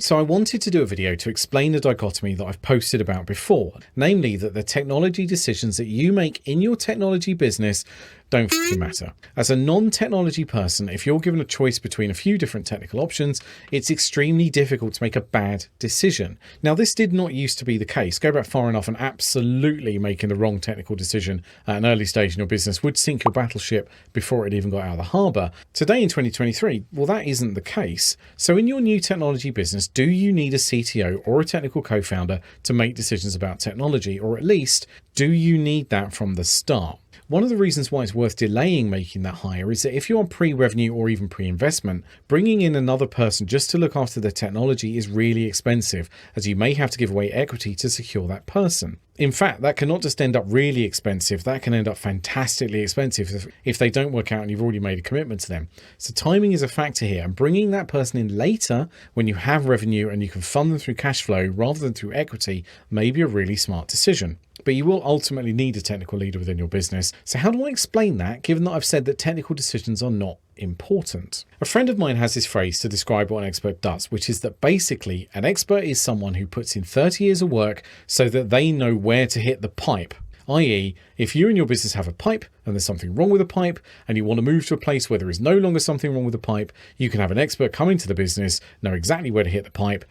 So I wanted to do a video to explain the dichotomy that I've posted about before, namely that the technology decisions that you make in your technology business don't f***ing matter. As a non-technology person, if you're given a choice between a few different technical options, it's extremely difficult to make a bad decision. Now, this did not used to be the case. Go back far enough and absolutely making the wrong technical decision at an early stage in your business would sink your battleship before it even got out of the harbour. Today in 2023, well, that isn't the case. So in your new technology business, do you need a CTO or a technical co-founder to make decisions about technology? Or at least, do you need that from the start? One of the reasons why it's worth delaying making that hire is that if you're on pre-revenue or even pre-investment, bringing in another person just to look after the technology is really expensive, as you may have to give away equity to secure that person. In fact, that can not just end up really expensive, that can end up fantastically expensive if they don't work out and you've already made a commitment to them. So timing is a factor here, and bringing that person in later when you have revenue and you can fund them through cash flow rather than through equity may be a really smart decision. But you will ultimately need a technical leader within your business. So how do I explain that, given that I've said that technical decisions are not important? A friend of mine has this phrase to describe what an expert does, which is that basically an expert is someone who puts in 30 years of work so that they know where to hit the pipe. I.e., if you and your business have a pipe and there's something wrong with the pipe and you want to move to a place where there is no longer something wrong with the pipe, you can have an expert come into the business, know exactly where to hit the pipe,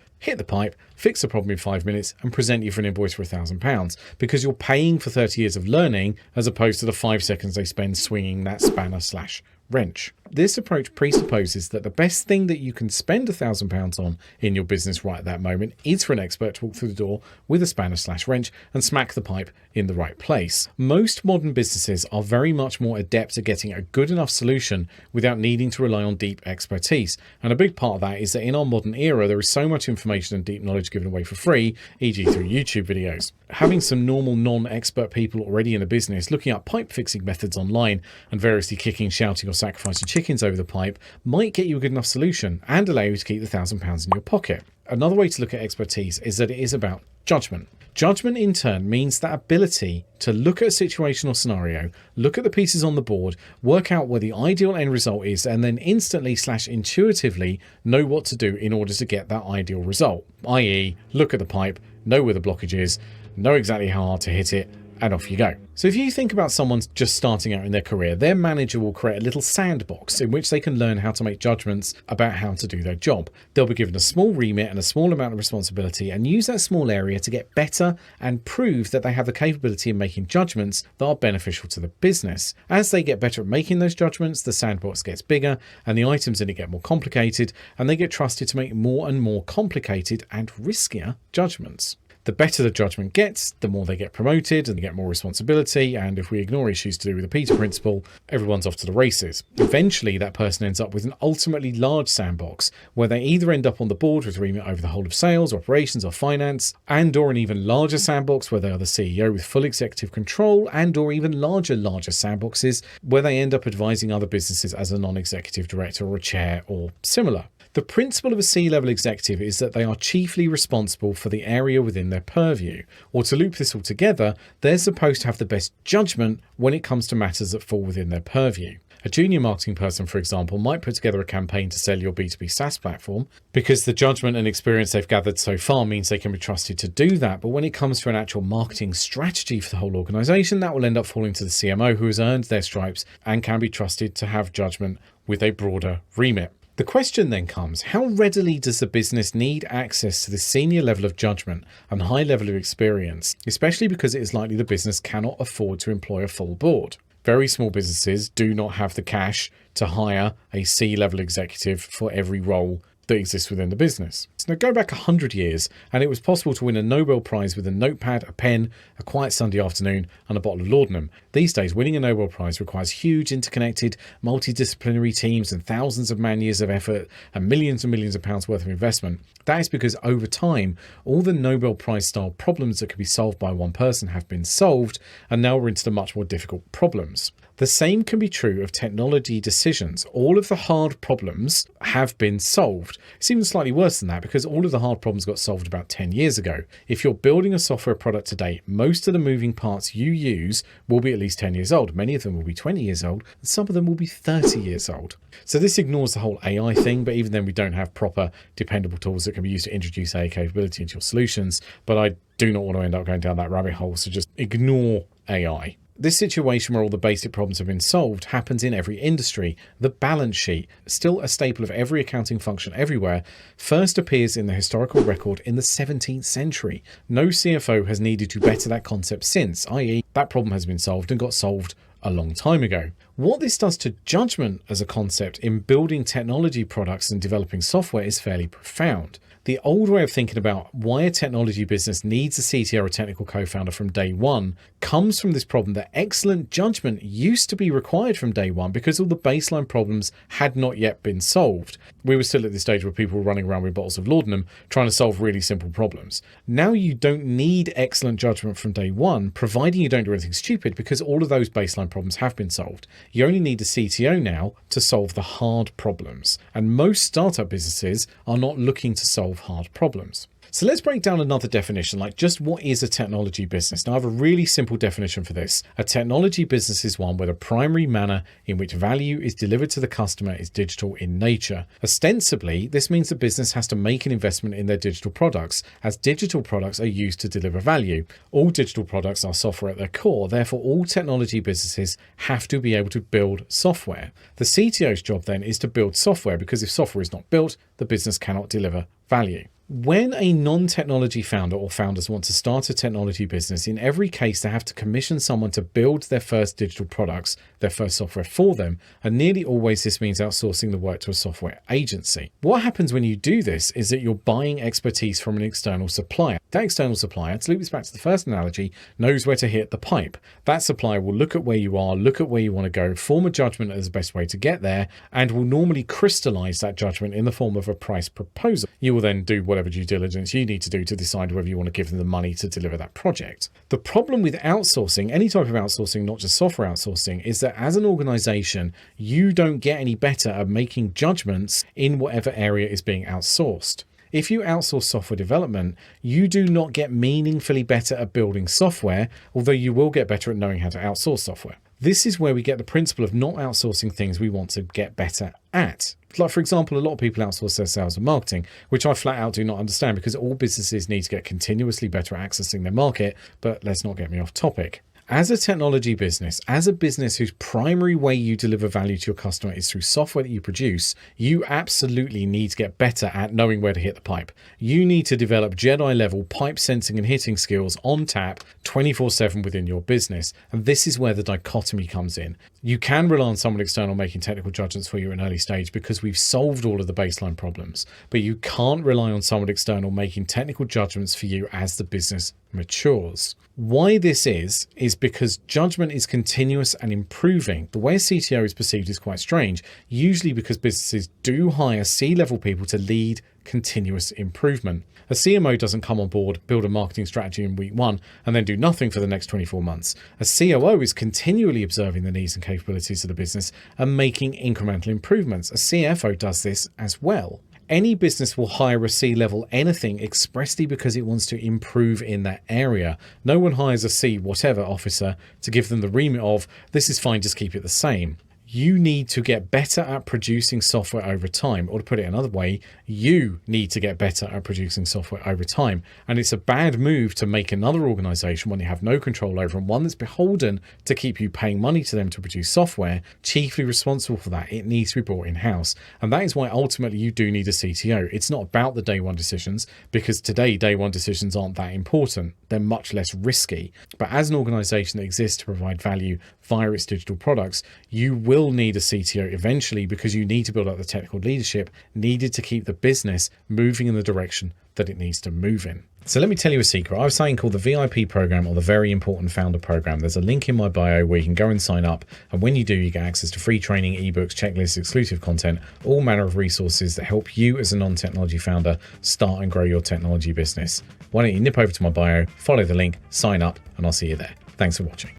fix the problem in 5 minutes and present you for an invoice for £1,000 because you're paying for 30 years of learning as opposed to the 5 seconds they spend swinging that spanner/wrench. This approach presupposes that the best thing that you can spend £1,000 on in your business right at that moment is for an expert to walk through the door with a spanner/wrench and smack the pipe in the right place. Most modern businesses are very much more adept at getting a good enough solution without needing to rely on deep expertise. And a big part of that is that in our modern era, there is so much information and deep knowledge given away for free, e.g. through YouTube videos. Having some normal non-expert people already in a business looking up pipe fixing methods online and variously kicking, shouting or sacrificing chickens over the pipe might get you a good enough solution and allow you to keep the £1,000 in your pocket. Another way to look at expertise is that it is about judgment. Judgment in turn means that ability to look at a situational scenario, look at the pieces on the board, work out where the ideal end result is, and then instantly/intuitively know what to do in order to get that ideal result. I.e., look at the pipe, know where the blockage is, know exactly how hard to hit it, and off you go. So if you think about someone just starting out in their career, their manager will create a little sandbox in which they can learn how to make judgments about how to do their job. They'll be given a small remit and a small amount of responsibility and use that small area to get better and prove that they have the capability of making judgments that are beneficial to the business. As they get better at making those judgments, the sandbox gets bigger and the items in it get more complicated, and they get trusted to make more and more complicated and riskier judgments. The better the judgment gets, the more they get promoted and they get more responsibility. And if we ignore issues to do with the Peter principle, everyone's off to the races. Eventually, that person ends up with an ultimately large sandbox where they either end up on the board with remit over the whole of sales, operations or finance, and or an even larger sandbox where they are the CEO with full executive control, and or even larger sandboxes where they end up advising other businesses as a non-executive director or a chair or similar. The principle of a C-level executive is that they are chiefly responsible for the area within their purview. Or to loop this all together, they're supposed to have the best judgment when it comes to matters that fall within their purview. A junior marketing person, for example, might put together a campaign to sell your B2B SaaS platform because the judgment and experience they've gathered so far means they can be trusted to do that. But when it comes to an actual marketing strategy for the whole organization, that will end up falling to the CMO who has earned their stripes and can be trusted to have judgment with a broader remit. The question then comes, how readily does the business need access to this senior level of judgment and high level of experience, especially because it is likely the business cannot afford to employ a full board? Very small businesses do not have the cash to hire a C-level executive for every role that exists within the business. So now go back 100 years and it was possible to win a Nobel Prize with a notepad, a pen, a quiet Sunday afternoon and a bottle of laudanum. These days, winning a Nobel Prize requires huge interconnected multidisciplinary teams and thousands of man-years of effort and millions of pounds worth of investment. That is because over time, all the Nobel Prize style problems that could be solved by one person have been solved, and now we're into the much more difficult problems. The same can be true of technology decisions. All of the hard problems have been solved. It's even slightly worse than that, because all of the hard problems got solved about 10 years ago. If you're building a software product today, most of the moving parts you use will be at least 10 years old. Many of them will be 20 years old, and some of them will be 30 years old. So this ignores the whole AI thing, but even then we don't have proper dependable tools that can be used to introduce AI capability into your solutions. But I do not want to end up going down that rabbit hole, so just ignore AI. This situation where all the basic problems have been solved happens in every industry. The balance sheet, still a staple of every accounting function everywhere, first appears in the historical record in the 17th century. No CFO has needed to better that concept since, i.e. that problem has been solved and got solved a long time ago. What this does to judgment as a concept in building technology products and developing software is fairly profound. The old way of thinking about why a technology business needs a CTO or a technical co-founder from day one comes from this problem that excellent judgment used to be required from day one because all the baseline problems had not yet been solved. We were still at this stage where people were running around with bottles of laudanum trying to solve really simple problems. Now you don't need excellent judgment from day one, providing you don't do anything stupid, because all of those baseline problems have been solved. You only need a CTO now to solve the hard problems. And most startup businesses are not looking to solve hard problems. So let's break down another definition, like just what is a technology business? Now I have a really simple definition for this. A technology business is one where the primary manner in which value is delivered to the customer is digital in nature. Ostensibly, this means the business has to make an investment in their digital products, as digital products are used to deliver value. All digital products are software at their core, therefore all technology businesses have to be able to build software. The CTO's job then is to build software, because if software is not built, the business cannot deliver value. When a non-technology founder or founders want to start a technology business, in every case they have to commission someone to build their first digital products, their first software for them, and nearly always this means outsourcing the work to a software agency. What happens when you do this is that you're buying expertise from an external supplier. That external supplier, to loop this back to the first analogy, knows where to hit the pipe. That supplier will look at where you are, look at where you want to go, form a judgment as the best way to get there, and will normally crystallize that judgment in the form of a price proposal. You will then do whatever due diligence you need to do to decide whether you want to give them the money to deliver that project. The problem with outsourcing, any type of outsourcing, not just software outsourcing, is that as an organization, you don't get any better at making judgments in whatever area is being outsourced. If you outsource software development, you do not get meaningfully better at building software, although you will get better at knowing how to outsource software. This is where we get the principle of not outsourcing things we want to get better at. Like, for example, a lot of people outsource their sales and marketing, which I flat out do not understand, because all businesses need to get continuously better at accessing their market. But let's not get me off topic. As a technology business, as a business whose primary way you deliver value to your customer is through software that you produce, you absolutely need to get better at knowing where to hit the pipe. You need to develop Jedi level pipe sensing and hitting skills on tap 24/7 within your business. And this is where the dichotomy comes in. You can rely on someone external making technical judgments for you at an early stage because we've solved all of the baseline problems, but you can't rely on someone external making technical judgments for you as the business matures. Why this is because judgment is continuous and improving. The way a CTO is perceived is quite strange, usually because businesses do hire C-level people to lead continuous improvement. A CMO doesn't come on board, build a marketing strategy in week one, and then do nothing for the next 24 months. A COO is continually observing the needs and capabilities of the business and making incremental improvements. A CFO does this as well. Any business will hire a C-level anything expressly because it wants to improve in that area. No one hires a C whatever officer to give them the remit of, this is fine, just keep it the same. You need to get better at producing software over time, or to put it another way, you need to get better at producing software over time. And it's a bad move to make another organization, one you have no control over, and one that's beholden to keep you paying money to them to produce software, chiefly responsible for that. It needs to be brought in-house. And that is why ultimately you do need a CTO. It's not about the day one decisions, because today day one decisions aren't that important. They're much less risky. But as an organization that exists to provide value via its digital products, you will need a CTO eventually, because you need to build up the technical leadership needed to keep the business moving in the direction that it needs to move in. So let me tell you a secret. I have something called the VIP program, or the Very Important Founder program. There's a link in my bio where you can go and sign up. And when you do, you get access to free training, ebooks, checklists, exclusive content, all manner of resources that help you as a non-technology founder start and grow your technology business. Why don't you nip over to my bio, follow the link, sign up, and I'll see you there. Thanks for watching.